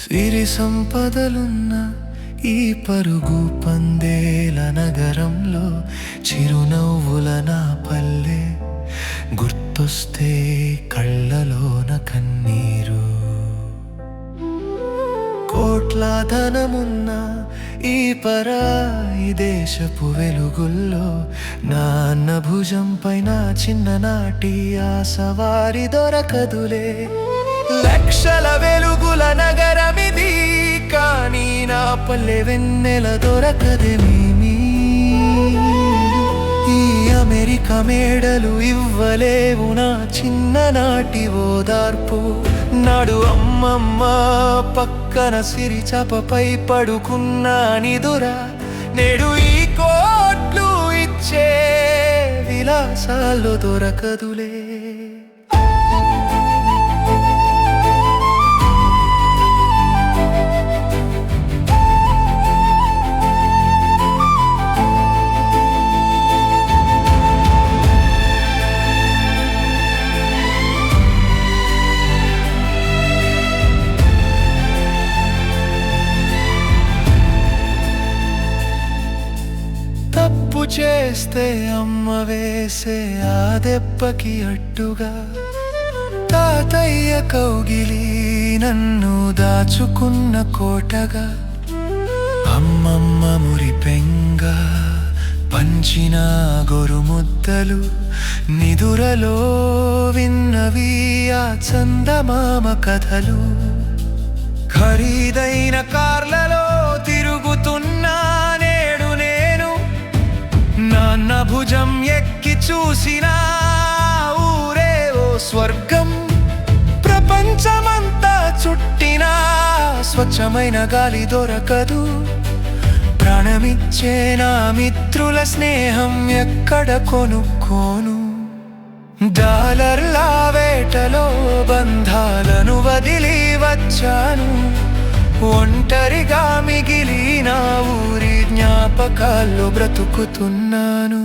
సిరి సంపదలున్న ఈ పరుగు పందేల నగరంలో చిరునవ్వుల నా పల్లె గుర్తొస్తే కళ్ళలోన కన్నీరు. కోట్ల ధనమున్న ఈ పరాయి దేశపు వెలుగుల్లో నాన్న భుజంపై నా చిన్ననాటి ఆసవారి దొరకదులే. లక్షల వెలుగుల నగరమిది, కానీ నా పల్లె వెన్నెల దొరకదేమీ. ఈ అమెరికా మేడలు ఇవ్వలేవు నా చిన్ననాటి ఓదార్పు. నాడు అమ్మమ్మ పక్కన సిరి చాపపై పడుకున్నా నిదురా, నేడు ఈ కోట్లు ఇచ్చే విలాసాల్లో దొరకదులే. తప్పు చేస్తే అమ్మ వేసే ఆ దెబ్బకి అడ్డుగా తాతయ్య కౌగిలి నన్ను దాచుకున్న కోటగా, అమ్మమ్మ మురిపెంగా పంచిన గొరుముద్దలు నిదురలో విన్నవి ఆ చందమామ కథలు. ఖరీదైన కార్లలో తిరుగుతున్నా నేడు నేను, నాన్న భుజం ఎక్కి చూసిన ఊరే ఓ స్వర్గం. ప్రపంచమంతా చుట్టినా స్వచ్ఛమైన గాలి దొరకదు. ప్రాణమిచ్చే నా మిత్రుల స్నేహం ఎక్కడ కొనుక్కోను. డాలర్ల వేటలో బంధాలను వదిలి వచ్చాను, ఒంటరిగా మిగిలిన ఊరి జ్ఞాపకాల్లో బ్రతుకుతున్నాను.